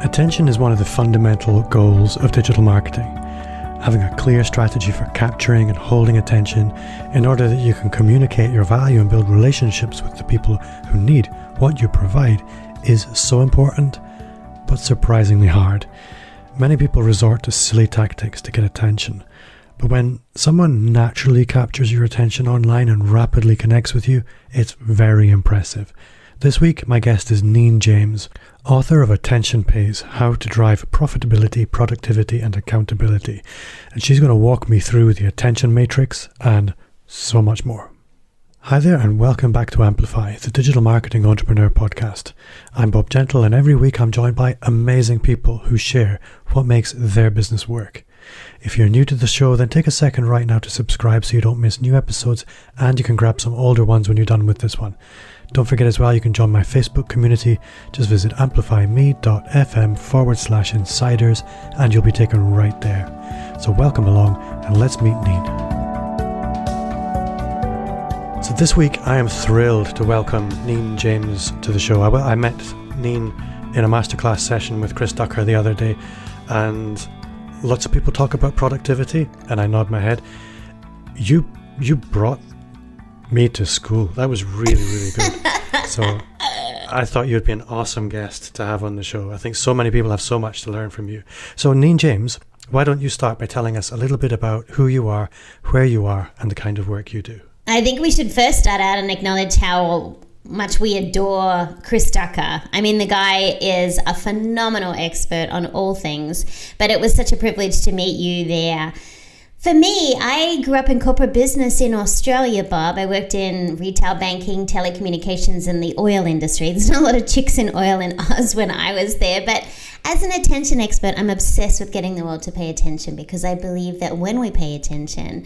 Attention is one of the fundamental goals of digital marketing. Having a clear strategy for capturing and holding attention in order that you can communicate your value and build relationships with the people who need what you provide is so important, but surprisingly hard. Many people resort to silly tactics to get attention, but when someone naturally captures your attention online and rapidly connects with you, it's very impressive. This week, my guest is Neen James, author of Attention Pays: How to Drive Profitability, Productivity and Accountability. And she's going to walk me through the attention matrix and so much more. Hi there and welcome back to Amplify, the Digital Marketing Entrepreneur Podcast. I'm Bob Gentle and every week I'm joined by amazing people who share what makes their business work. If you're new to the show, then take a second right now to subscribe so you don't miss new episodes, and you can grab some older ones when you're done with this one. Don't forget as well, you can join my Facebook community. Just visit amplifyme.fm/insiders and you'll be taken right there. So welcome along and let's meet Neen. So this week I am thrilled to welcome Neen James to the show. I met Neen in a masterclass session with Chris Ducker the other day, and lots of people talk about productivity and I nod my head. You brought me to school. That was really, really good. So I thought you'd be an awesome guest to have on the show. I think so many people have so much to learn from you. So Neen James, why don't you start by telling us a little bit about who you are, where you are, and the kind of work you do? I think we should first start out and acknowledge how much we adore Chris Ducker. I mean, the guy is a phenomenal expert on all things, but it was such a privilege to meet you there. For me, I grew up in corporate business in Australia, Bob. I worked in retail banking, telecommunications, and the oil industry. There's not a lot of chicks in oil in Oz when I was there, but as an attention expert, I'm obsessed with getting the world to pay attention because I believe that when we pay attention,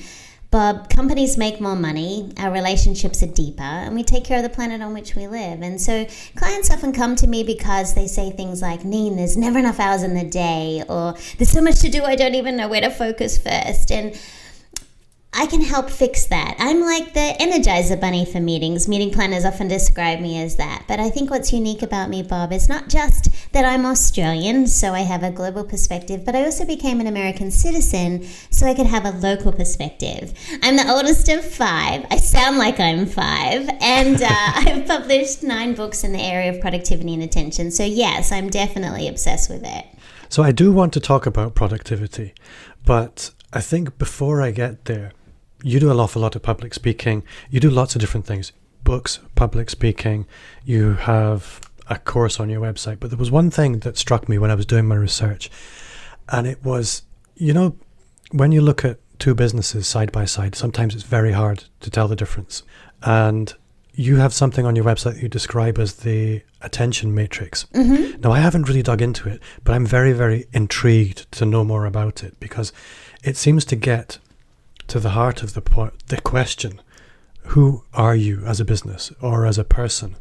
Bob, companies make more money, our relationships are deeper, and we take care of the planet on which we live. And so clients often come to me because they say things like, Neen, there's never enough hours in the day, or there's so much to do, I don't even know where to focus first. And I can help fix that. I'm like the Energizer Bunny for meetings. Meeting planners often describe me as that. But I think what's unique about me, Bob, is not just that I'm Australian, so I have a global perspective, but I also became an American citizen so I could have a local perspective. I'm the oldest of 5. I sound like I'm 5. And I've published 9 books in the area of productivity and attention. So yes, I'm definitely obsessed with it. So I do want to talk about productivity, but I think before I get there, you do an awful lot of public speaking. You do lots of different things. Books, public speaking. You have a course on your website. But there was one thing that struck me when I was doing my research. And it was, when you look at two businesses side by side, sometimes it's very hard to tell the difference. And you have something on your website that you describe as the attention matrix. Mm-hmm. Now, I haven't really dug into it, but I'm very, very intrigued to know more about it because it seems to get to the heart of the question, who are you as a business or as a person?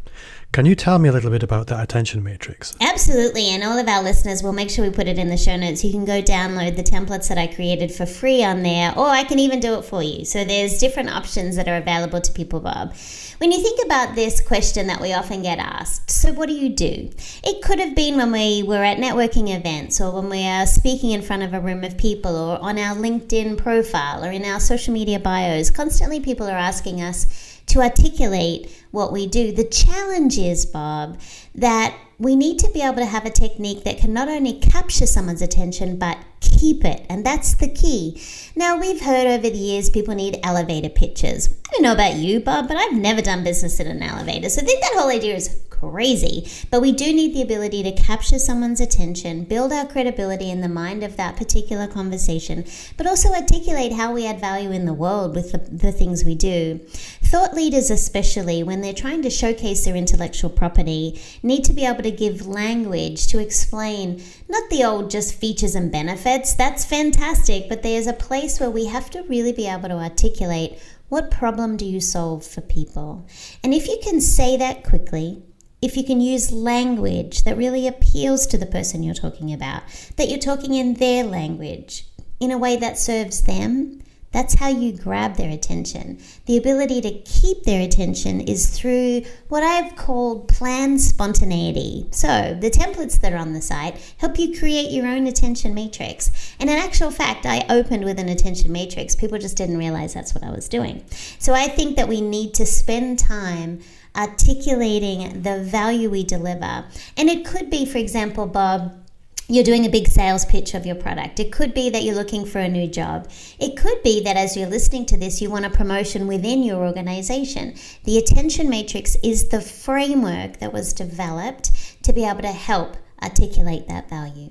Can you tell me a little bit about that attention matrix? Absolutely, and all of our listeners, we'll make sure we put it in the show notes. You can go download the templates that I created for free on there, or I can even do it for you. So there's different options that are available to people, Bob. When you think about this question that we often get asked, so what do you do? It could have been when we were at networking events, or when we are speaking in front of a room of people, or on our LinkedIn profile, or in our social media bios. Constantly people are asking us to articulate what we do. The challenge is, Bob, that we need to be able to have a technique that can not only capture someone's attention, but keep it. And that's the key. Now, we've heard over the years people need elevator pitches. I don't know about you, Bob, but I've never done business in an elevator. So I think that whole idea is crazy. But we do need the ability to capture someone's attention, build our credibility in the mind of that particular conversation, but also articulate how we add value in the world with the things we do. Thought leaders especially, when they're trying to showcase their intellectual property, need to be able to give language to explain not the old just features and benefits. That's fantastic, but there's a place where we have to really be able to articulate what problem do you solve for people. And if you can say that quickly, if you can use language that really appeals to the person you're talking about, that you're talking in their language, in a way that serves them, That's how you grab their attention. The ability to keep their attention is through what I've called planned spontaneity. So the templates that are on the site help you create your own attention matrix. And in actual fact, I opened with an attention matrix. People just didn't realize that's what I was doing. So I think that we need to spend time articulating the value we deliver. And it could be, for example, Bob, you're doing a big sales pitch of your product. It could be that you're looking for a new job. It could be that as you're listening to this, you want a promotion within your organization. The attention matrix is the framework that was developed to be able to help articulate that value.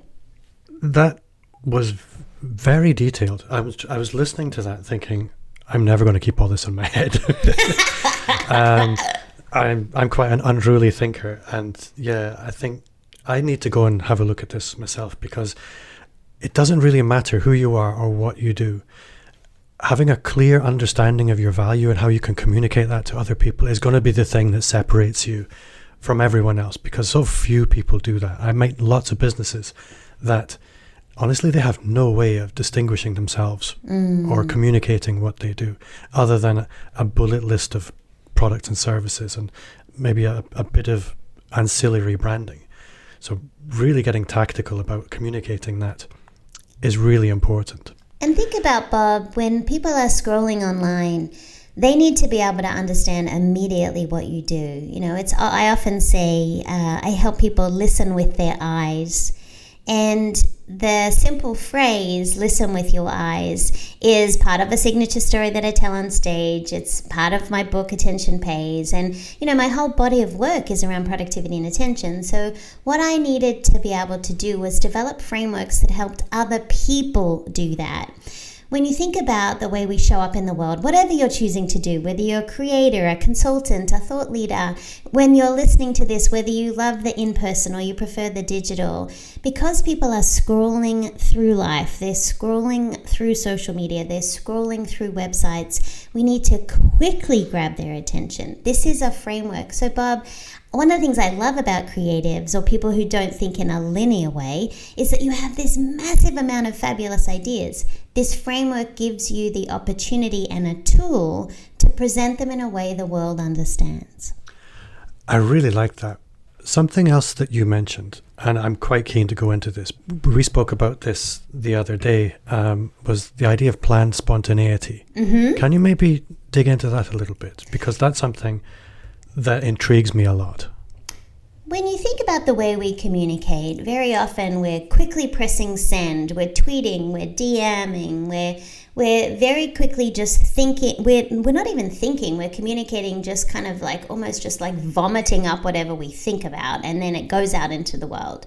That was very detailed. I was listening to that thinking, I'm never going to keep all this in my head. I'm quite an unruly thinker, and yeah, I think I need to go and have a look at this myself, because it doesn't really matter who you are or what you do. Having a clear understanding of your value and how you can communicate that to other people is going to be the thing that separates you from everyone else, because so few people do that. I meet lots of businesses that honestly they have no way of distinguishing themselves or communicating what they do other than a bullet list of products and services and maybe a bit of ancillary branding. So really getting tactical about communicating that is really important. And think about, Bob, when people are scrolling online, they need to be able to understand immediately what you do. You know, I often say I help people listen with their eyes. And the simple phrase, listen with your eyes, is part of a signature story that I tell on stage. It's part of my book, Attention Pays. And, you know, my whole body of work is around productivity and attention. So what I needed to be able to do was develop frameworks that helped other people do that. When you think about the way we show up in the world, whatever you're choosing to do, whether you're a creator, a consultant, a thought leader, when you're listening to this, whether you love the in-person or you prefer the digital, because people are scrolling through life, they're scrolling through social media, they're scrolling through websites, we need to quickly grab their attention. This is a framework. So, Bob, one of the things I love about creatives or people who don't think in a linear way is that you have this massive amount of fabulous ideas. This framework gives you the opportunity and a tool to present them in a way the world understands. I really like that. Something else that you mentioned, and I'm quite keen to go into this, we spoke about this the other day, was the idea of planned spontaneity. Mm-hmm. Can you maybe dig into that a little bit? Because that's something that intrigues me a lot. When you think about the way we communicate, very often we're quickly pressing send, we're tweeting, we're DMing, we're very quickly just thinking, we're not even thinking, we're communicating just kind of like almost just like vomiting up whatever we think about, and then it goes out into the world.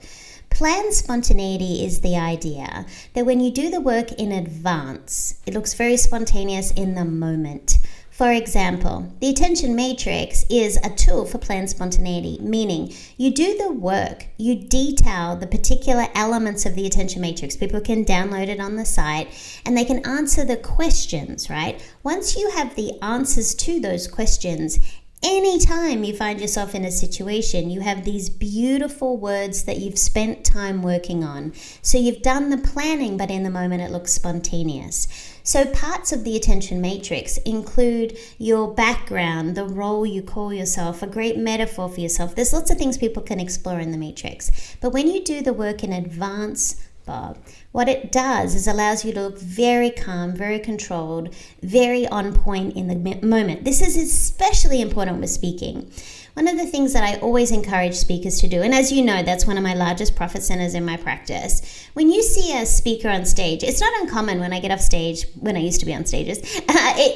Planned spontaneity is the idea that when you do the work in advance, it looks very spontaneous in the moment. For example, the attention matrix is a tool for planned spontaneity, meaning you do the work, you detail the particular elements of the attention matrix. People can download it on the site and they can answer the questions, right? Once you have the answers to those questions, anytime you find yourself in a situation, you have these beautiful words that you've spent time working on. So you've done the planning, but in the moment it looks spontaneous. So parts of the attention matrix include your background, the role you call yourself, a great metaphor for yourself. There's lots of things people can explore in the matrix. But when you do the work in advance, Bob, what it does is allows you to look very calm, very controlled, very on point in the moment. This is especially important with speaking. One of the things that I always encourage speakers to do, and as you know, that's one of my largest profit centers in my practice. When you see a speaker on stage, it's not uncommon when I get off stage, when I used to be on stages,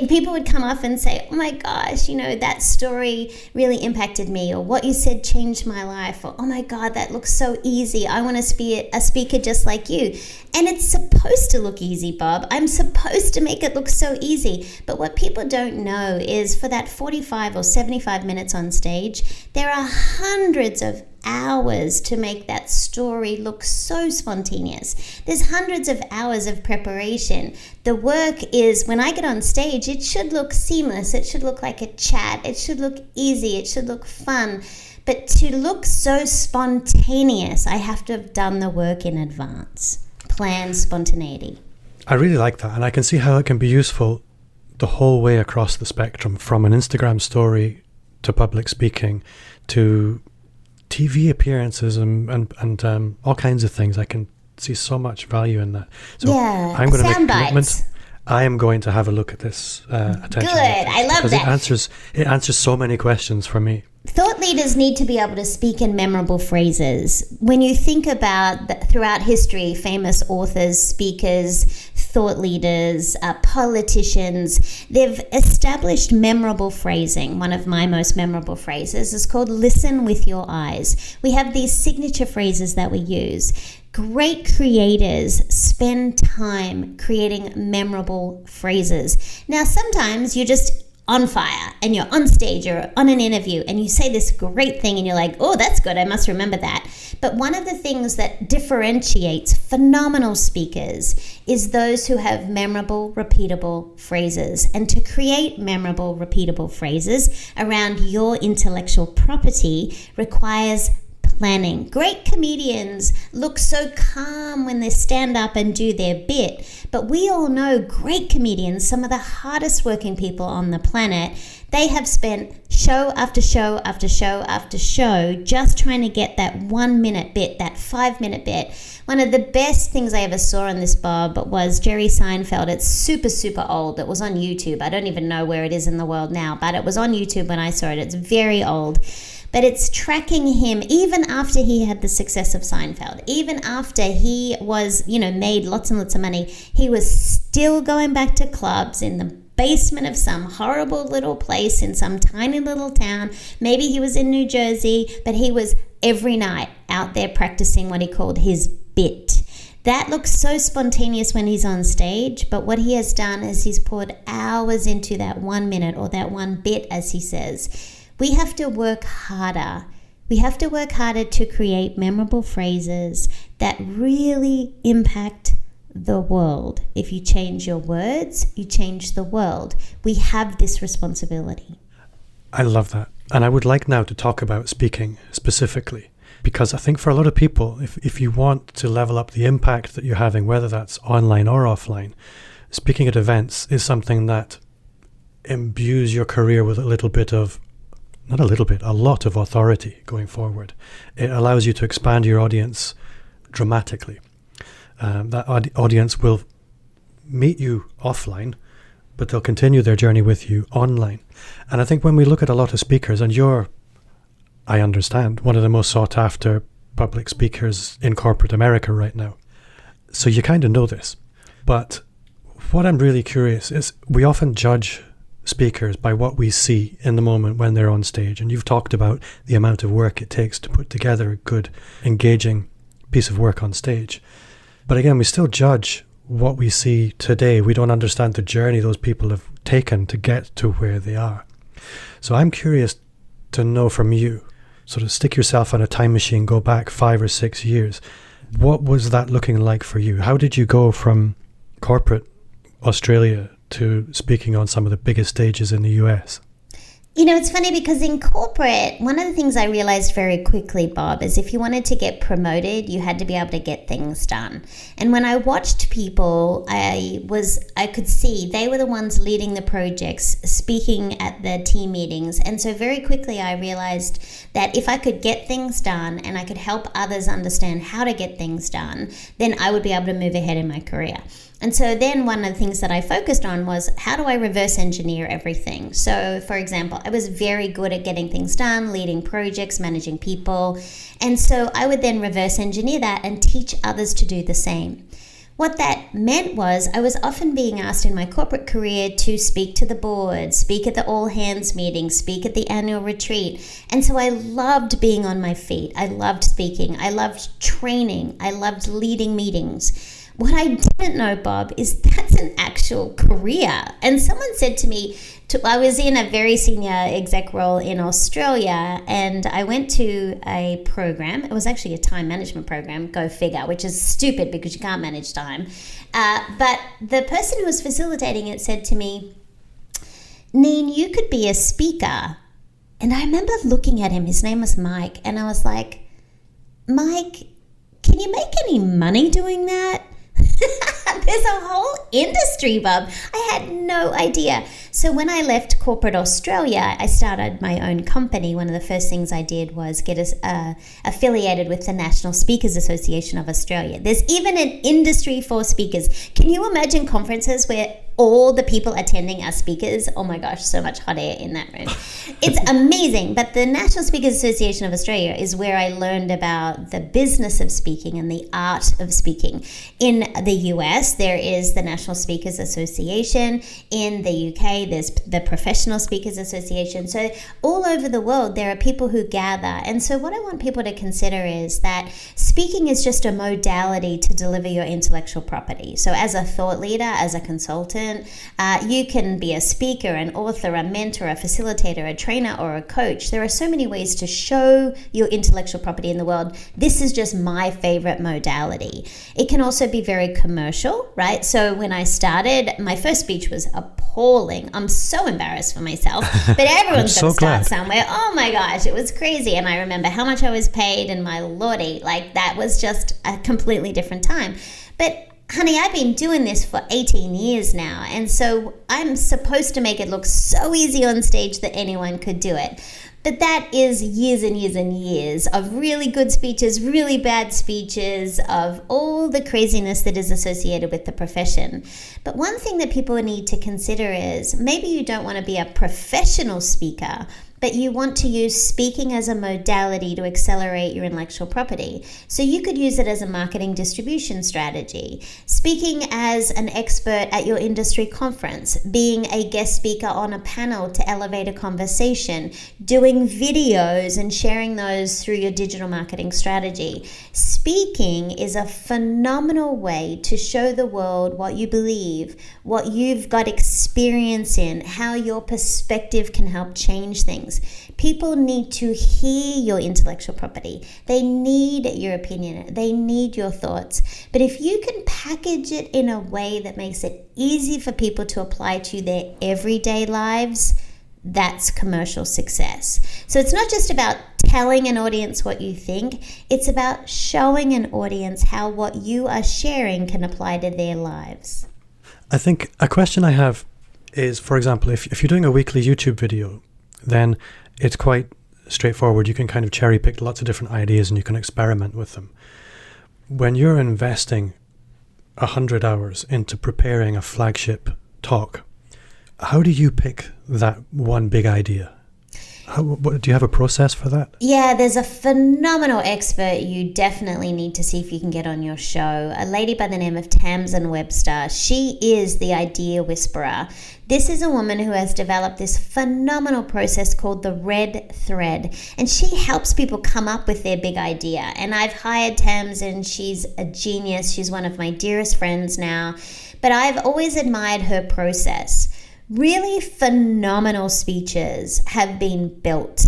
people would come off and say, oh my gosh, you know, that story really impacted me, or what you said changed my life, or oh my God, that looks so easy. I want to be a speaker just like you. And it's supposed to look easy, Bob. I'm supposed to make it look so easy. But what people don't know is for that 45 or 75 minutes on stage, there are hundreds of hours to make that story look so spontaneous. There's hundreds of hours of preparation. The work is, when I get on stage, it should look seamless. It should look like a chat. It should look easy. It should look fun. But to look so spontaneous, I have to have done the work in advance. Planned spontaneity. I really like that, and I can see how it can be useful the whole way across the spectrum, from an Instagram story to public speaking to TV appearances and all kinds of things. I can see so much value in that. So Yeah, I'm going to make a sound commitment. bites. I am going to have a look at this attention. Good, I love because that. it answers so many questions for me. Thought leaders need to be able to speak in memorable phrases. When you think about throughout history, famous authors, speakers, thought leaders, politicians, they've established memorable phrasing. One of my most memorable phrases is called "listen with your eyes." We have these signature phrases that we use. Great creators spend time creating memorable phrases. Now, sometimes you're just on fire and you're on stage or on an interview and you say this great thing and you're like, oh, that's good, I must remember that. But one of the things that differentiates phenomenal speakers is those who have memorable, repeatable phrases. And to create memorable, repeatable phrases around your intellectual property requires planning. Great comedians look so calm when they stand up and do their bit, but we all know great comedians, some of the hardest working people on the planet, they have spent show after show after show after show just trying to get that 1 minute bit, that 5 minute bit. One of the best things I ever saw on this, Bob, was Jerry Seinfeld. It's super, super old. It was on YouTube. I don't even know where it is in the world now, but it was on YouTube when I saw it. It's very old. But it's tracking him even after he had the success of Seinfeld, even after he was, made lots and lots of money, he was still going back to clubs in the basement of some horrible little place in some tiny little town. Maybe he was in New Jersey, but he was every night out there practicing what he called his bit. That looks so spontaneous when he's on stage, but what he has done is he's poured hours into that 1 minute or that one bit, as he says. We have to work harder. We have to work harder to create memorable phrases that really impact the world. If you change your words, you change the world. We have this responsibility. I love that. And I would like now to talk about speaking specifically, because I think for a lot of people, if you want to level up the impact that you're having, whether that's online or offline, speaking at events is something that imbues your career with a lot of authority going forward. It allows you to expand your audience dramatically. That audience will meet you offline, but they'll continue their journey with you online. And I think when we look at a lot of speakers, and you're, I understand, one of the most sought after public speakers in corporate America right now. So you kind of know this. But what I'm really curious is, we often judge speakers by what we see in the moment when they're on stage. And you've talked about the amount of work it takes to put together a good, engaging piece of work on stage. But again, we still judge what we see today. We don't understand the journey those people have taken to get to where they are. So I'm curious to know from you, sort of stick yourself on a time machine, go back 5 or 6 years. What was that looking like for you? How did you go from corporate Australia to speaking on some of the biggest stages in the US? It's funny because in corporate, one of the things I realized very quickly, Bob, is if you wanted to get promoted, you had to be able to get things done. And when I watched people, I could see they were the ones leading the projects, speaking at the team meetings. And so very quickly I realized that if I could get things done and I could help others understand how to get things done, then I would be able to move ahead in my career. And so then one of the things that I focused on was, how do I reverse engineer everything? So, for example, I was very good at getting things done, leading projects, managing people. And so I would then reverse engineer that and teach others to do the same. What that meant was I was often being asked in my corporate career to speak to the board, speak at the all hands meeting, speak at the annual retreat. And so I loved being on my feet. I loved speaking. I loved training. I loved leading meetings. What I didn't know, Bob, is that's an actual career. And someone said to me, I was in a very senior exec role in Australia, and I went to a program. It was actually a time management program, go figure, which is stupid because you can't manage time. But the person who was facilitating it said to me, Neen, you could be a speaker. And I remember looking at him. His name was Mike. And I was like, Mike, can you make any money doing that? There's a whole industry, Bob. I had no idea. So when I left corporate Australia, I started my own company. One of the first things I did was get us affiliated with the National Speakers Association of Australia. There's even an industry for speakers. Can you imagine conferences where all the people attending are speakers? Oh my gosh, so much hot air in that room. It's amazing. But the National Speakers Association of Australia is where I learned about the business of speaking and the art of speaking. In the US, there is the National Speakers Association. In the UK, there's the Professional Speakers Association. So all over the world, there are people who gather. And so what I want people to consider is that speaking is just a modality to deliver your intellectual property. So as a thought leader, as a consultant, you can be a speaker, an author, a mentor, a facilitator, a trainer, or a coach. There are so many ways to show your intellectual property in the world. This is just my favorite modality. It can also be very commercial, right? So when I started, my first speech was appalling. I'm so embarrassed for myself, but everyone's got to start somewhere. Oh my gosh, it was crazy. And I remember how much I was paid, and my lordy, like that was just a completely different time. But honey, I've been doing this for 18 years now, and so I'm supposed to make it look so easy on stage that anyone could do it. But that is years and years and years of really good speeches, really bad speeches, of all the craziness that is associated with the profession. But one thing that people need to consider is maybe you don't want to be a professional speaker, but you want to use speaking as a modality to accelerate your intellectual property. So you could use it as a marketing distribution strategy, speaking as an expert at your industry conference, being a guest speaker on a panel to elevate a conversation, doing videos and sharing those through your digital marketing strategy. Speaking is a phenomenal way to show the world what you believe, what you've got experience in, how your perspective can help change things. People need to hear your intellectual property. They need your opinion. They need your thoughts. But if you can package it in a way that makes it easy for people to apply to their everyday lives, that's commercial success. So it's not just about telling an audience what you think. It's about showing an audience how what you are sharing can apply to their lives. I think a question I have is, for example, if you're doing a weekly YouTube video, then it's quite straightforward. You can kind of cherry pick lots of different ideas and you can experiment with them. When you're investing 100 hours into preparing a flagship talk, how do you pick that one big idea? Do you have a process for that? Yeah, there's a phenomenal expert you definitely need to see if you can get on your show. A lady by the name of Tamsin Webster. She is the idea whisperer. This is a woman who has developed this phenomenal process called the red thread, and she helps people come up with their big idea. And I've hired Tamsin. She's a genius. She's one of my dearest friends now, but I've always admired her process. Really phenomenal speeches have been built.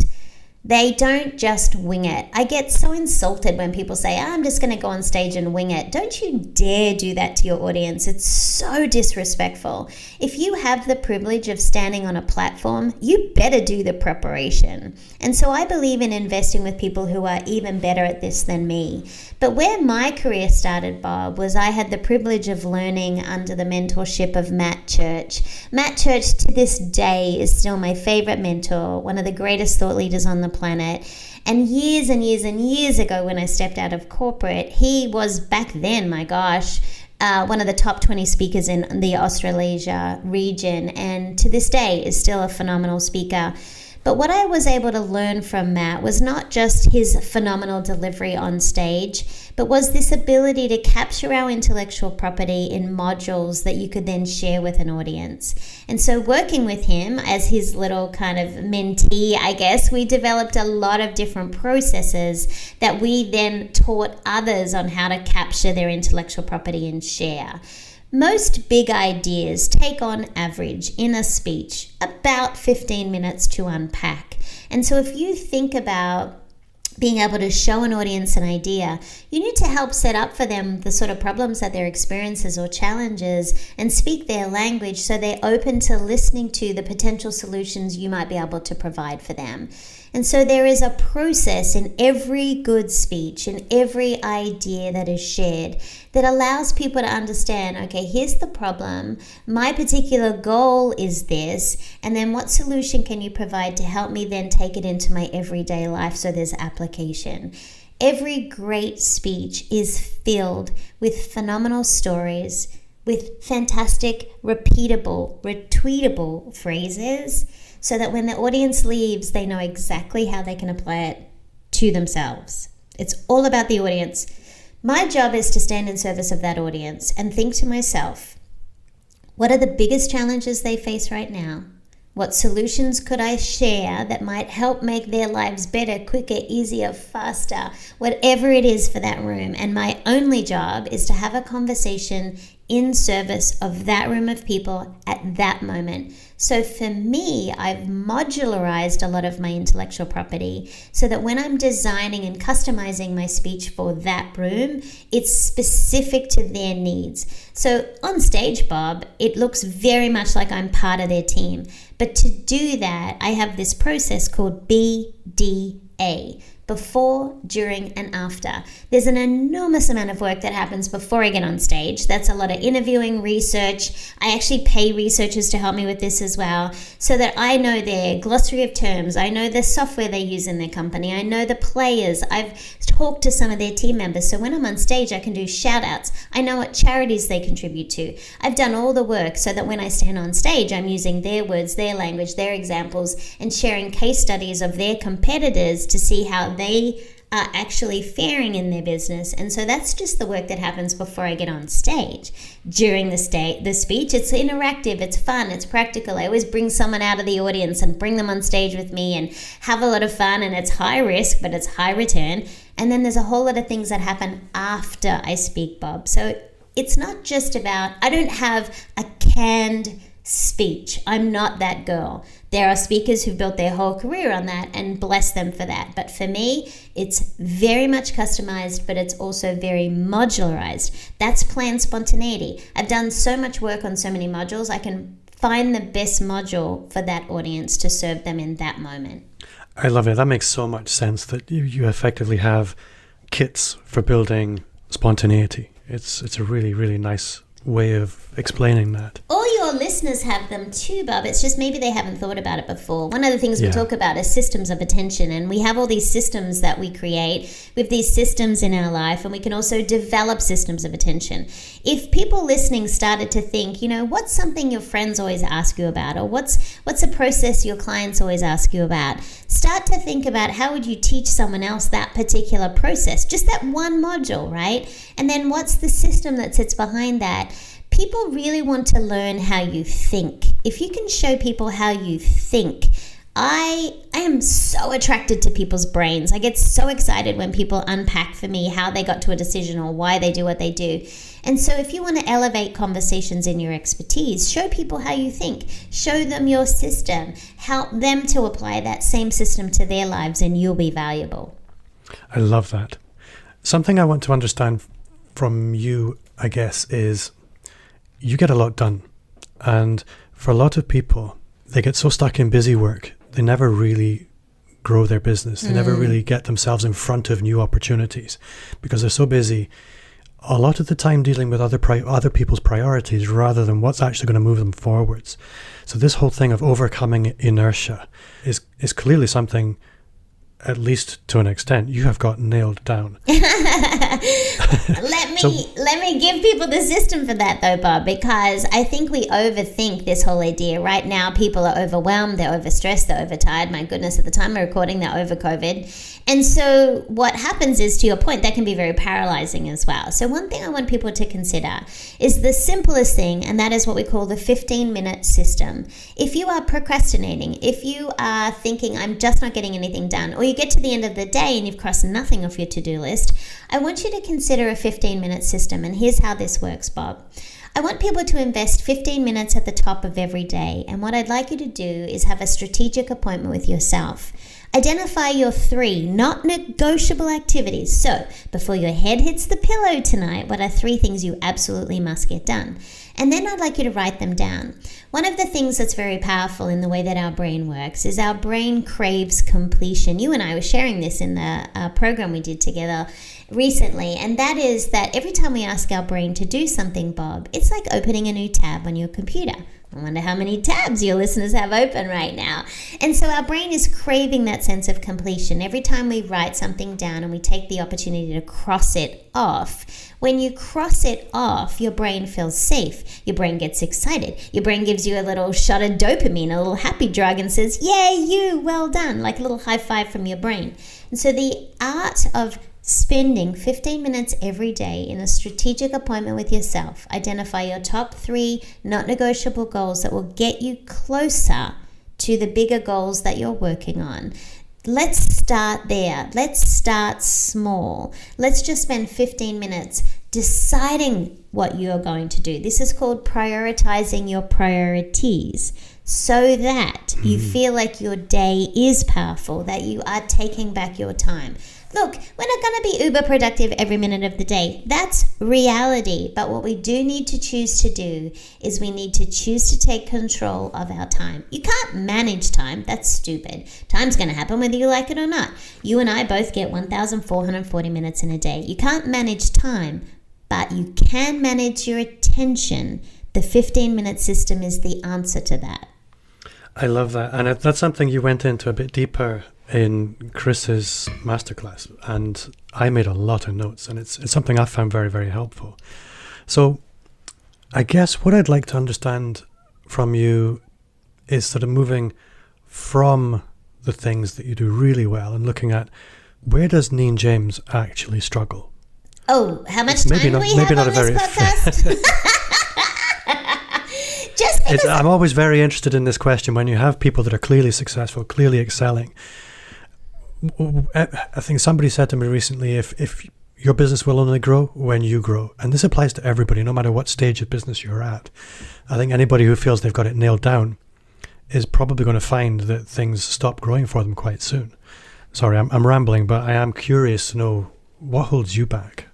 They don't just wing it. I get so insulted when people say, I'm just going to go on stage and wing it. Don't you dare do that to your audience. It's so disrespectful. If you have the privilege of standing on a platform, you better do the preparation. And so I believe in investing with people who are even better at this than me. But where my career started, Bob, was I had the privilege of learning under the mentorship of Matt Church. Matt Church to this day is still my favorite mentor, one of the greatest thought leaders on the planet. And years and years and years ago when I stepped out of corporate, he was back then, my gosh, one of the top 20 speakers in the Australasia region, and to this day is still a phenomenal speaker. But what I was able to learn from Matt was not just his phenomenal delivery on stage, but was this ability to capture our intellectual property in modules that you could then share with an audience. And so working with him as his little kind of mentee, I guess, we developed a lot of different processes that we then taught others on how to capture their intellectual property and share. Most big ideas take on average in a speech about 15 minutes to unpack. And so if you think about being able to show an audience an idea, you need to help set up for them the sort of problems that they're experiences or challenges and speak their language so they're open to listening to the potential solutions you might be able to provide for them. And so there is a process in every good speech, in every idea that is shared, that allows people to understand, okay, here's the problem, my particular goal is this, and then what solution can you provide to help me then take it into my everyday life so there's application. Every great speech is filled with phenomenal stories, with fantastic, repeatable, retweetable phrases, so that when the audience leaves, they know exactly how they can apply it to themselves. It's all about the audience. My job is to stand in service of that audience and think to myself, what are the biggest challenges they face right now? What solutions could I share that might help make their lives better, quicker, easier, faster, whatever it is for that room? And my only job is to have a conversation in service of that room of people at that moment. So for me, I've modularized a lot of my intellectual property so that when I'm designing and customizing my speech for that room, it's specific to their needs. So on stage, Bob, it looks very much like I'm part of their team. But to do that, I have this process called BDA. Before, during, and after. There's an enormous amount of work that happens before I get on stage. That's a lot of interviewing, research. I actually pay researchers to help me with this as well, so that I know their glossary of terms. I know the software they use in their company. I know the players. I've talked to some of their team members. So when I'm on stage, I can do shout outs. I know what charities they contribute to. I've done all the work so that when I stand on stage, I'm using their words, their language, their examples, and sharing case studies of their competitors to see how they are actually faring in their business. And so that's just the work that happens before I get on stage. During the speech, it's interactive, it's fun, it's practical. I always bring someone out of the audience and bring them on stage with me and have a lot of fun, and it's high risk, but it's high return. And then there's a whole lot of things that happen after I speak, Bob. So it's not just about, I don't have a canned speech. I'm not that girl. There are speakers who've built their whole career on that, and bless them for that. But for me, it's very much customized, but it's also very modularized. That's planned spontaneity. I've done so much work on so many modules, I can find the best module for that audience to serve them in that moment. I love it. That makes so much sense that you effectively have kits for building spontaneity. It's a really, really nice way of explaining that. All your listeners have them too, Bob. It's just maybe they haven't thought about it before. One of the things we talk about is systems of attention, and we have all these systems that we create with these systems in our life, and we can also develop systems of attention. If people listening started to think, what's something your friends always ask you about, or what's a process your clients always ask you about, start to think about how would you teach someone else that particular process, just that one module, right? And then what's the system that sits behind that? People really want to learn how you think. If you can show people how you think, I am so attracted to people's brains. I get so excited when people unpack for me how they got to a decision or why they do what they do. And so if you want to elevate conversations in your expertise, show people how you think. Show them your system. Help them to apply that same system to their lives, and you'll be valuable. I love that. Something I want to understand from you, I guess, is you get a lot done. And for a lot of people, they get so stuck in busy work, they never really grow their business. They never really get themselves in front of new opportunities because they're so busy a lot of the time dealing with other people's priorities rather than what's actually going to move them forwards. So this whole thing of overcoming inertia is clearly something, at least to an extent, you have got nailed down. Let me give people the system for that though, Bob, because I think we overthink this whole idea. Right now, people are overwhelmed, they're overstressed, they're overtired. My goodness, at the time of recording, they're over COVID. And so what happens is, to your point, that can be very paralyzing as well. So one thing I want people to consider is the simplest thing, and that is what we call the 15-minute system. If you are procrastinating, if you are thinking, I'm just not getting anything done, or you get to the end of the day and you've crossed nothing off your to-do list, I want you to consider a 15-minute system. And here's how this works, Bob. I want people to invest 15 minutes at the top of every day. And what I'd like you to do is have a strategic appointment with yourself. Identify your 3 not negotiable activities. So, before your head hits the pillow tonight, what are 3 things you absolutely must get done? And then I'd like you to write them down. One of the things that's very powerful in the way that our brain works is our brain craves completion. You and I were sharing this in the program we did together recently, and that is that every time we ask our brain to do something, Bob, it's like opening a new tab on your computer. I wonder how many tabs your listeners have open right now. And so our brain is craving that sense of completion. Every time we write something down and we take the opportunity to cross it off, when you cross it off, your brain feels safe. Your brain gets excited. Your brain gives you a little shot of dopamine, a little happy drug, and says, yay, you, well done, like a little high five from your brain. And so the art of spending 15 minutes every day in a strategic appointment with yourself, identify your top 3 not negotiable goals that will get you closer to the bigger goals that you're working on. Let's start there. Let's start small. Let's just spend 15 minutes deciding what you're going to do. This is called prioritizing your priorities, so that you feel like your day is powerful, that you are taking back your time. Look, we're not going to be uber productive every minute of the day. That's reality. But what we do need to choose to do is we need to choose to take control of our time. You can't manage time. That's stupid. Time's going to happen whether you like it or not. You and I both get 1,440 minutes in a day. You can't manage time, but you can manage your attention. The 15-minute system is the answer to that. I love that. And that's something you went into a bit deeper in Chris's masterclass, and I made a lot of notes, and it's something I found very, very helpful. So I guess what I'd like to understand from you is sort of moving from the things that you do really well and looking at, where does Neen James actually struggle? Oh, how much time do we have on this podcast? I'm always very interested in this question. When you have people that are clearly successful, clearly excelling, I think somebody said to me recently, if your business will only grow when you grow. And this applies to everybody, no matter what stage of business you're at. I think anybody who feels they've got it nailed down is probably going to find that things stop growing for them quite soon. Sorry, I'm rambling, but I am curious to know what holds you back.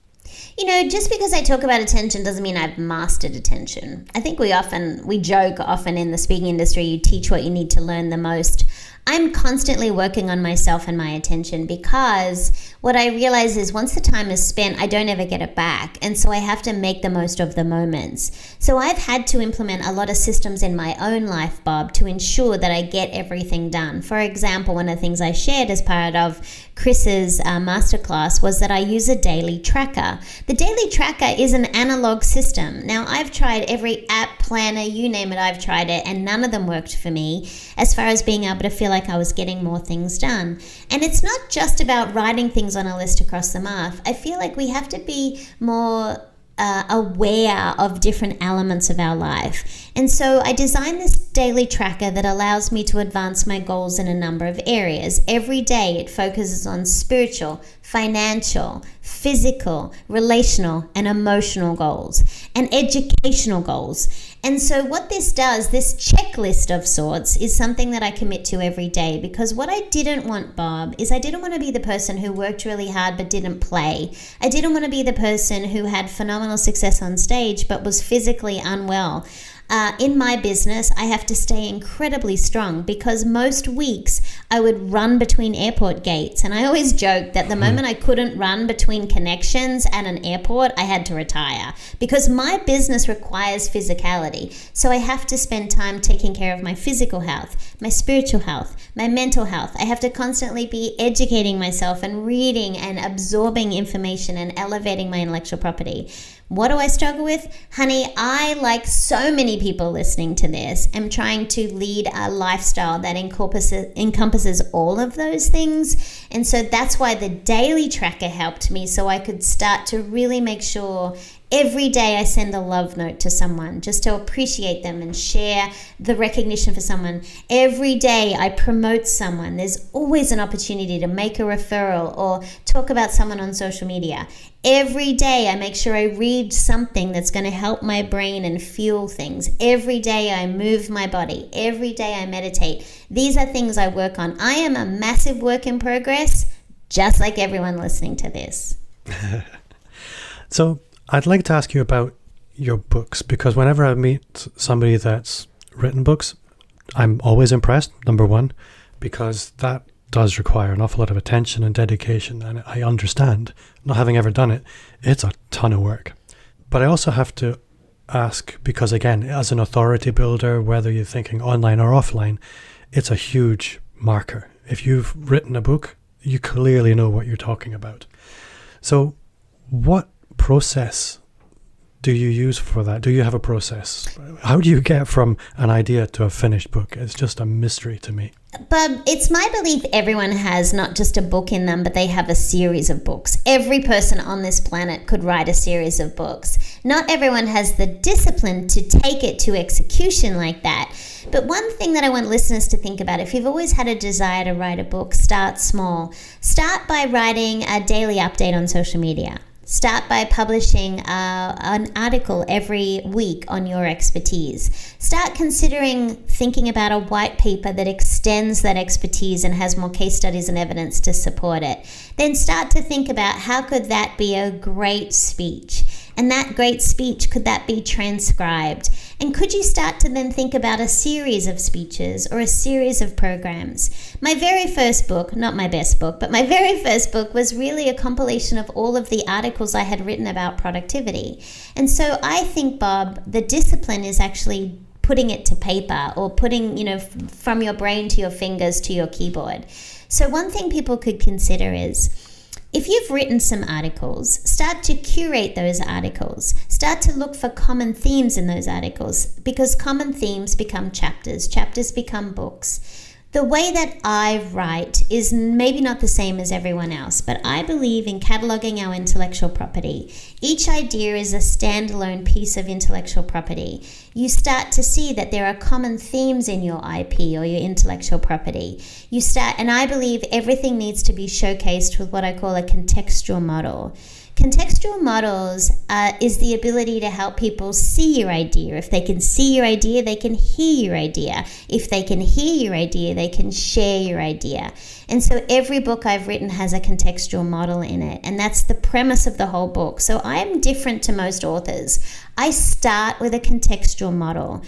You know, just because I talk about attention doesn't mean I've mastered attention. I think we joke often in the speaking industry, you teach what you need to learn the most. I'm constantly working on myself and my attention, because what I realize is once the time is spent, I don't ever get it back. And so I have to make the most of the moments. So I've had to implement a lot of systems in my own life, Bob, to ensure that I get everything done. For example, one of the things I shared as part of Chris's masterclass was that I use a daily tracker. The daily tracker is an analog system. Now, I've tried every app, planner, you name it, I've tried it, and none of them worked for me as far as being able to feel like I was getting more things done. And it's not just about writing things on a list across the map. I feel like we have to be more aware of different elements of our life. And so I designed this daily tracker that allows me to advance my goals in a number of areas. Every day it focuses on spiritual, financial, physical, relational, and emotional goals, and educational goals. And so what this does, this checklist of sorts, is something that I commit to every day, because what I didn't want, Bob, is I didn't want to be the person who worked really hard but didn't play. I didn't want to be the person who had phenomenal success on stage but was physically unwell. In my business, I have to stay incredibly strong, because most weeks I would run between airport gates. And I always joke that the moment I couldn't run between connections at an airport, I had to retire, because my business requires physicality. So I have to spend time taking care of my physical health, my spiritual health, my mental health. I have to constantly be educating myself and reading and absorbing information and elevating my intellectual property. What do I struggle with? Honey, I, like so many people listening to this, am trying to lead a lifestyle that encompasses all of those things. And so that's why the daily tracker helped me, so I could start to really make sure Every day I send a love note to someone just to appreciate them and share the recognition for someone. Every day I promote someone. There's always an opportunity to make a referral or talk about someone on social media. Every day I make sure I read something that's going to help my brain and fuel things. Every day I move my body. Every day I meditate. These are things I work on. I am a massive work in progress, just like everyone listening to this. So I'd like to ask you about your books, because whenever I meet somebody that's written books, I'm always impressed, number one, because that does require an awful lot of attention and dedication. And I understand, not having ever done it, it's a ton of work. But I also have to ask, because again, as an authority builder, whether you're thinking online or offline, it's a huge marker. If you've written a book, you clearly know what you're talking about. So what process do you use for that? Do you have a process? How do you get from an idea to a finished book? It's just a mystery to me. But it's my belief everyone has not just a book in them, but they have a series of books. Every person on this planet could write a series of books. Not everyone has the discipline to take it to execution like that. But one thing that I want listeners to think about, if you've always had a desire to write a book, start small. Start by writing a daily update on social media. Start by publishing an article every week on your expertise. Start considering thinking about a white paper that extends that expertise and has more case studies and evidence to support it. Then start to think about how could that be a great speech? And that great speech, could that be transcribed? And could you start to then think about a series of speeches or a series of programs? My very first book, not my best book, but my very first book was really a compilation of all of the articles I had written about productivity. And so I think, Bob, the discipline is actually putting it to paper, or putting, from your brain to your fingers to your keyboard. So one thing people could consider is, if you've written some articles, start to curate those articles. Start to look for common themes in those articles, because common themes become chapters. Chapters become books. The way that I write is maybe not the same as everyone else, but I believe in cataloging our intellectual property. Each idea is a standalone piece of intellectual property. You start to see that there are common themes in your IP or your intellectual property. And I believe everything needs to be showcased with what I call a contextual model. Contextual models is the ability to help people see your idea. If they can see your idea, they can hear your idea. If they can hear your idea, they can share your idea. And so every book I've written has a contextual model in it. And that's the premise of the whole book. So I'm different to most authors. I start with a contextual model.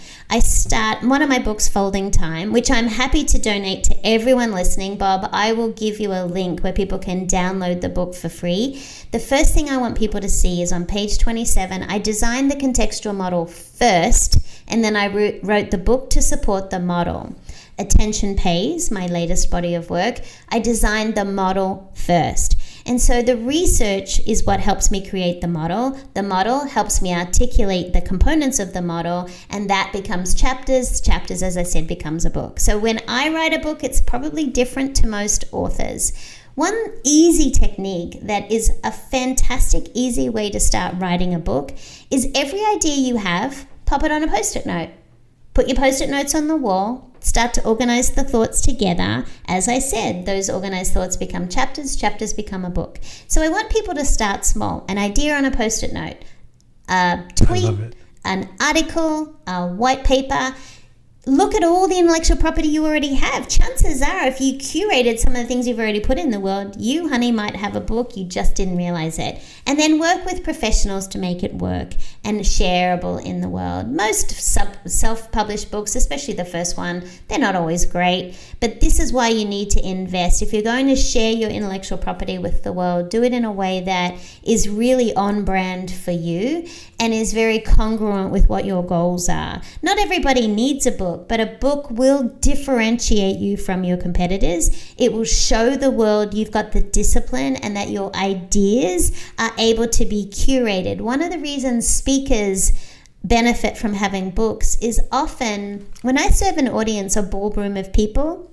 One of my books, Folding Time, which I'm happy to donate to everyone listening. Bob, I will give you a link where people can download the book for free. The first thing I want people to see is on page 27, I designed the contextual model first, and then I wrote the book to support the model. Attention Pays, my latest body of work, I designed the model first. And so the research is what helps me create the model. The model helps me articulate the components of the model, and that becomes chapters. Chapters, as I said, becomes a book. So when I write a book, it's probably different to most authors. One easy technique that is a fantastic, easy way to start writing a book is every idea you have, pop it on a Post-it note. Put your Post-it notes on the wall. Start to organize the thoughts together. As I said, those organized thoughts become chapters, chapters become a book. So I want people to start small. An idea on a Post-it note, a tweet, an article, a white paper. Look at all the intellectual property you already have. Chances are, if you curated some of the things you've already put in the world, you, honey, might have a book, you just didn't realize it. And then work with professionals to make it work and shareable in the world. Most self-published books, especially the first one, they're not always great, but this is why you need to invest. If you're going to share your intellectual property with the world, do it in a way that is really on brand for you and is very congruent with what your goals are. Not everybody needs a book, but a book will differentiate you from your competitors. It will show the world you've got the discipline and that your ideas are able to be curated. One of the reasons speakers benefit from having books is often when I serve an audience, a ballroom of people,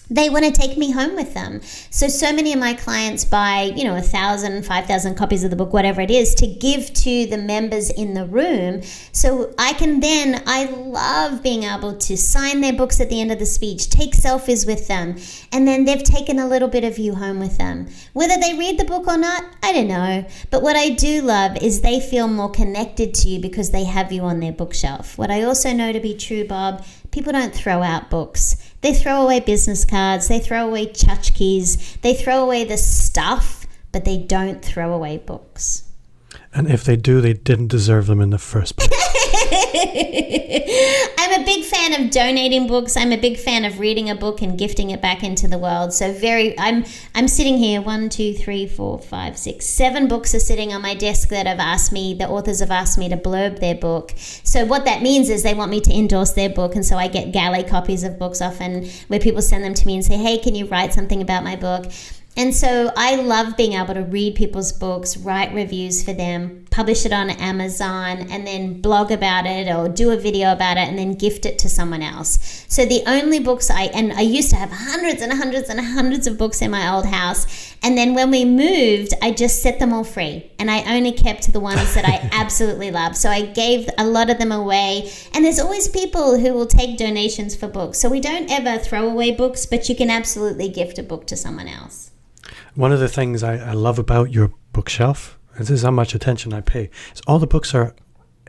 they want to take me home with them. So many of my clients buy, 1,000, 5,000 copies of the book, whatever it is, to give to the members in the room. So I love being able to sign their books at the end of the speech, take selfies with them, and then they've taken a little bit of you home with them. Whether they read the book or not, I don't know. But what I do love is they feel more connected to you because they have you on their bookshelf. What I also know to be true, Bob, people don't throw out books. They throw away business cards, they throw away tchotchkes, they throw away the stuff, but they don't throw away books. And if they do, they didn't deserve them in the first place. I'm a big fan of donating books. I'm a big fan of reading a book and gifting it back into the world. So I'm sitting here, 1, 2, 3, 4, 5, 6, 7 books are sitting on my desk that the authors have asked me to blurb their book. So what that means is they want me to endorse their book. And so I get galley copies of books often where people send them to me and say, hey, can you write something about my book? And so I love being able to read people's books, write reviews for them, publish it on Amazon, and then blog about it or do a video about it and then gift it to someone else. So the only books I used to have hundreds and hundreds and hundreds of books in my old house. And then when we moved, I just set them all free. And I only kept the ones that I absolutely love. So I gave a lot of them away. And there's always people who will take donations for books. So we don't ever throw away books, but you can absolutely gift a book to someone else. One of the things I love about your bookshelf, and this is how much attention I pay, is all the books are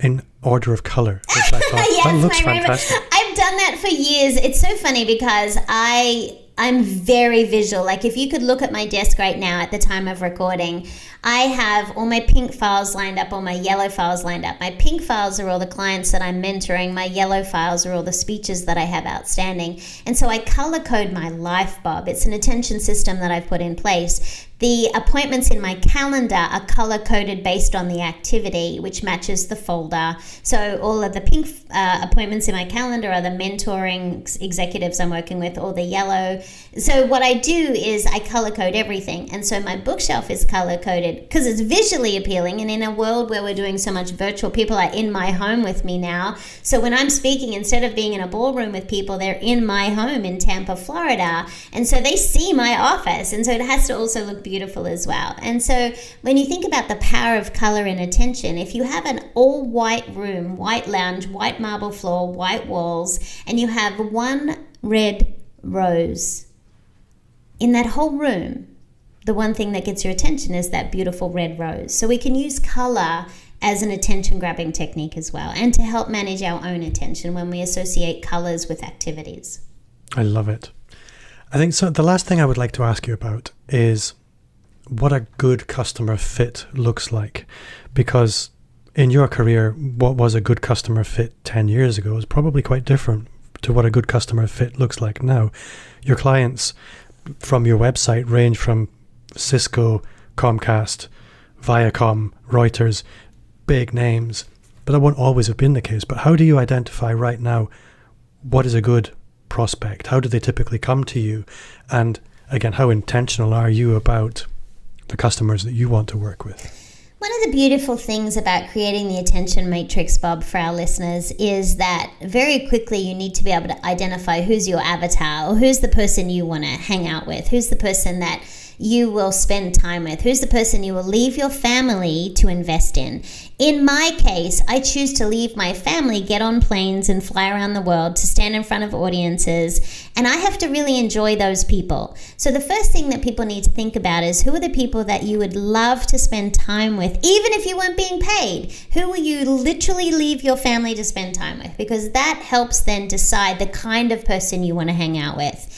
in order of color, which I thought, yes, that looks fantastic. I've done that for years. It's so funny because I'm very visual. Like if you could look at my desk right now at the time of recording, I have all my pink files lined up, all my yellow files lined up. My pink files are all the clients that I'm mentoring. My yellow files are all the speeches that I have outstanding. And so I color code my life, Bob. It's an attention system that I've put in place. The appointments in my calendar are color-coded based on the activity, which matches the folder. So all of the pink appointments in my calendar are the mentoring executives I'm working with, or the yellow. So what I do is I color-code everything. And so my bookshelf is color-coded because it's visually appealing. And in a world where we're doing so much virtual, people are in my home with me now. So when I'm speaking, instead of being in a ballroom with people, they're in my home in Tampa, Florida. And so they see my office. And so it has to also look beautiful as well. And so when you think about the power of color and attention, if you have an all white room, white lounge, white marble floor, white walls, and you have one red rose in that whole room, the one thing that gets your attention is that beautiful red rose. So we can use color as an attention grabbing technique as well, and to help manage our own attention when we associate colors with activities. I love it. I think so. The last thing I would like to ask you about is what a good customer fit looks like, because in your career, what was a good customer fit 10 years ago is probably quite different to what a good customer fit looks like now. Your clients from your website range from Cisco, Comcast, Viacom, Reuters, big names, but that won't always have been the case. But how do you identify right now what is a good prospect? How do they typically come to you? And again, how intentional are you about the customers that you want to work with? One of the beautiful things about creating the attention matrix, Bob, for our listeners is that very quickly you need to be able to identify who's your avatar, or who's the person you want to hang out with, who's the person that you will spend time with, who's the person you will leave your family to invest in. In my case, I choose to leave my family, get on planes and fly around the world to stand in front of audiences, and I have to really enjoy those people. So the first thing that people need to think about is, who are the people that you would love to spend time with, even if you weren't being paid? Who will you literally leave your family to spend time with? Because that helps then decide the kind of person you want to hang out with.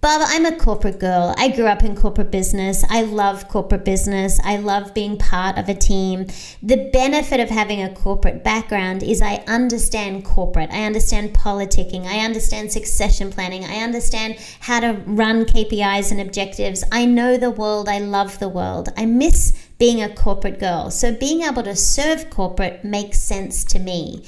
Bob, I'm a corporate girl. I grew up in corporate business. I love corporate business. I love being part of a team. The benefit of having a corporate background is I understand corporate. I understand politicking. I understand succession planning. I understand how to run KPIs and objectives. I know the world. I love the world. I miss being a corporate girl. So being able to serve corporate makes sense to me.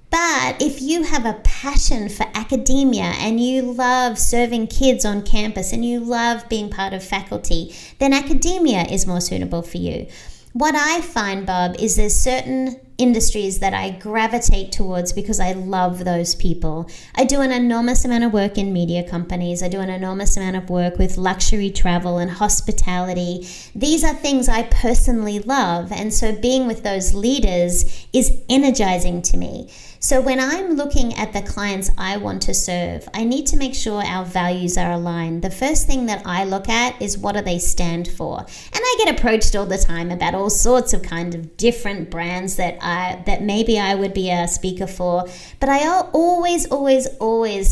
But if you have a passion for academia and you love serving kids on campus and you love being part of faculty, then academia is more suitable for you. What I find, Bob, is there's certain industries that I gravitate towards because I love those people. I do an enormous amount of work in media companies. I do an enormous amount of work with luxury travel and hospitality. These are things I personally love, and so being with those leaders is energizing to me. So when I'm looking at the clients I want to serve, I need to make sure our values are aligned. The first thing that I look at is what do they stand for? And I get approached all the time about all sorts of kind of different brands that maybe I would be a speaker for. But I always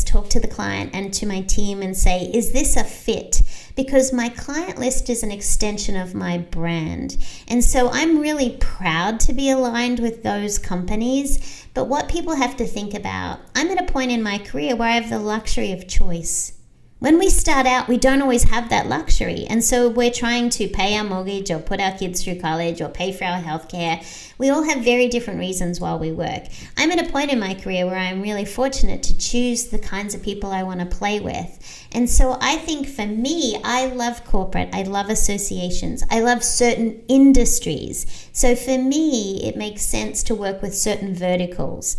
talk to the client and to my team and say, is this a fit? Because my client list is an extension of my brand. And so I'm really proud to be aligned with those companies. But what people have to think about, I'm at a point in my career where I have the luxury of choice. When we start out, we don't always have that luxury. And so we're trying to pay our mortgage or put our kids through college or pay for our healthcare. We all have very different reasons while we work. I'm at a point in my career where I'm really fortunate to choose the kinds of people I want to play with. And so I think for me, I love corporate. I love associations. I love certain industries. So for me, it makes sense to work with certain verticals.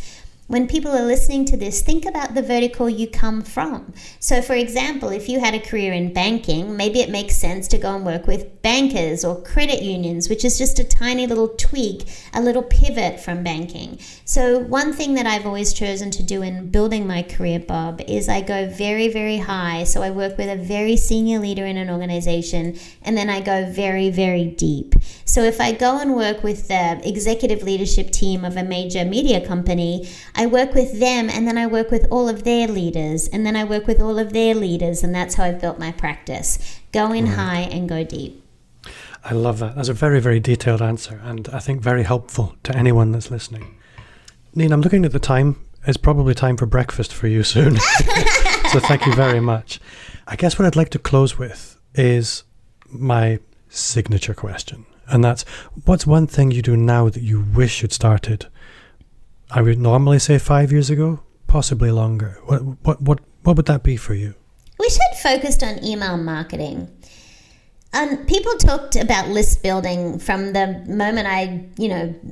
When people are listening to this, think about the vertical you come from. So for example, if you had a career in banking, maybe it makes sense to go and work with bankers or credit unions, which is just a tiny little tweak, a little pivot from banking. So one thing that I've always chosen to do in building my career, Bob, is I go very, very high. So I work with a very senior leader in an organization, and then I go very, very deep. So if I go and work with the executive leadership team of a major media company, I work with them, and then I work with all of their leaders, and then I work with all of their leaders, and that's how I've built my practice. Go in high and go deep. I love that. That's a very, very detailed answer, and I think very helpful to anyone that's listening. Neen, I'm looking at the time. It's probably time for breakfast for you soon. So thank you very much. I guess what I'd like to close with is my signature question, and that's, what's one thing you do now that you wish you'd started? I would normally say 5 years ago, possibly longer. What would that be for you? Wish I'd focused on email marketing. People talked about list building from the moment I,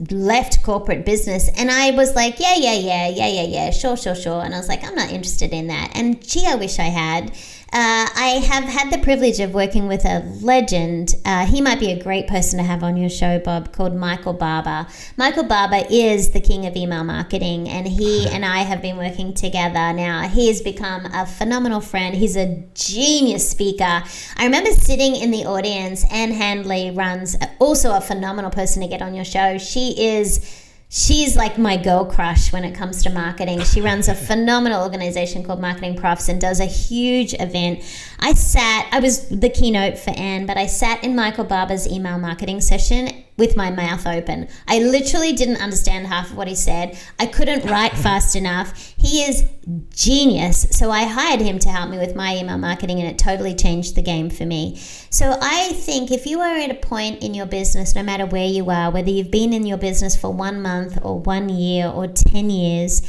left corporate business, and I was like, yeah, sure. And I was like, I'm not interested in that. And gee, I wish I had. I have had the privilege of working with a legend. He might be a great person to have on your show, Bob, called Michael Barber. Michael Barber is the king of email marketing, and he and I have been working together now. He has become a phenomenal friend. He's a genius speaker. I remember sitting in the audience. Anne Handley runs, also a phenomenal person to get on your show. She's like my girl crush when it comes to marketing. She runs a phenomenal organization called Marketing Profs and does a huge event. I was the keynote for Anne, but I sat in Michael Barber's email marketing session with my mouth open. I literally didn't understand half of what he said. I couldn't write fast enough. He is genius. So I hired him to help me with my email marketing, and it totally changed the game for me. So I think if you are at a point in your business, no matter where you are, whether you've been in your business for 1 month or 1 year or 10 years,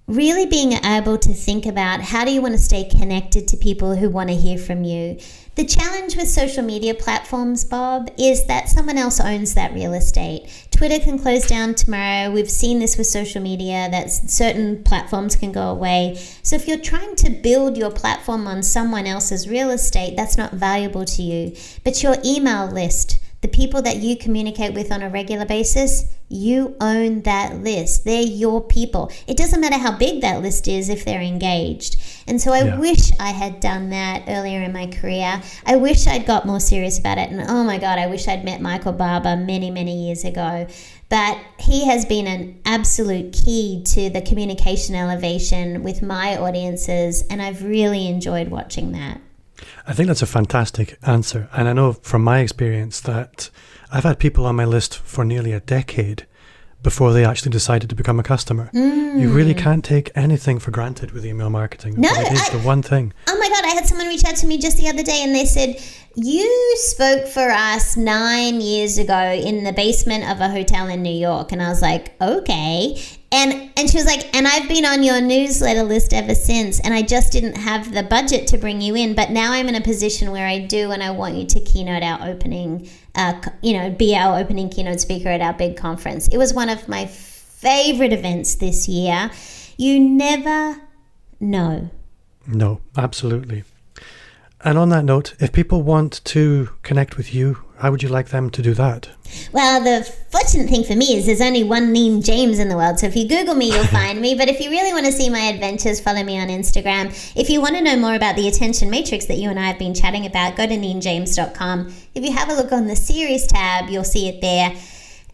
really being able to think about how do you want to stay connected to people who want to hear from you. The challenge with social media platforms, Bob, is that someone else owns that real estate. Twitter can close down tomorrow. We've seen this with social media, that certain platforms can go away. So if you're trying to build your platform on someone else's real estate, that's not valuable to you. But your email list, the people that you communicate with on a regular basis, you own that list. They're your people. It doesn't matter how big that list is if they're engaged. And so I wish I had done that earlier in my career. I wish I'd got more serious about it. And oh my God, I wish I'd met Michael Barber many, many years ago. But he has been an absolute key to the communication elevation with my audiences. And I've really enjoyed watching that. I think that's a fantastic answer. And I know from my experience that I've had people on my list for nearly a decade before they actually decided to become a customer. You really can't take anything for granted with email marketing. No, it is the one thing. Oh my God, I had someone reach out to me just the other day and they said, You spoke for us 9 years ago in the basement of a hotel in New York. And I was like, okay. And she was like, and I've been on your newsletter list ever since. And I just didn't have the budget to bring you in. But now I'm in a position where I do, and I want you to keynote our opening, be our opening keynote speaker at our big conference. It was one of my favorite events this year. You never know. No, absolutely. And on that note, if people want to connect with you, how would you like them to do that? Well, the fortunate thing for me is there's only one Neen James in the world. So if you Google me, you'll find me. But if you really want to see my adventures, follow me on Instagram. If you want to know more about the attention matrix that you and I have been chatting about, go to neenjames.com. If you have a look on the series tab, you'll see it there.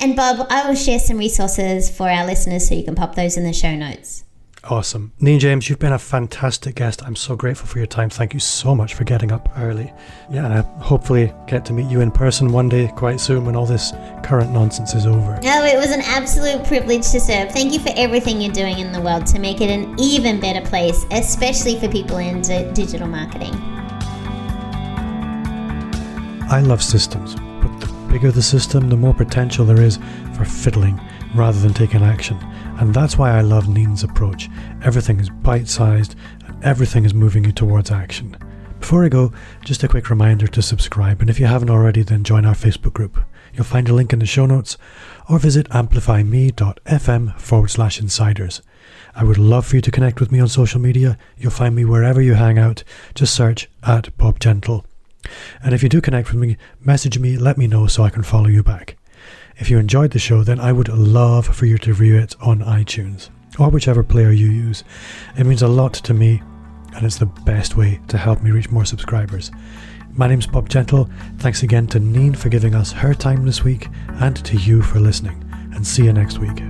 And Bob, I will share some resources for our listeners so you can pop those in the show notes. Awesome. Neen James, you've been a fantastic guest. I'm so grateful for your time. Thank you so much for getting up early. Yeah, and I hopefully get to meet you in person one day quite soon when all this current nonsense is over. Oh, it was an absolute privilege to serve. Thank you for everything you're doing in the world to make it an even better place, especially for people in digital marketing. I love systems, but the bigger the system, the more potential there is for fiddling rather than taking action. And that's why I love Neen's approach. Everything is bite-sized and everything is moving you towards action. Before I go, just a quick reminder to subscribe, and if you haven't already, then join our Facebook group. You'll find a link in the show notes, or visit amplifyme.fm/insiders. I would love for you to connect with me on social media. You'll find me wherever you hang out. Just search @BobGentle. And if you do connect with me, message me, let me know so I can follow you back. If you enjoyed the show, then I would love for you to review it on iTunes or whichever player you use. It means a lot to me, and it's the best way to help me reach more subscribers. My name's Bob Gentle. Thanks again to Neen for giving us her time this week, and to you for listening. And see you next week.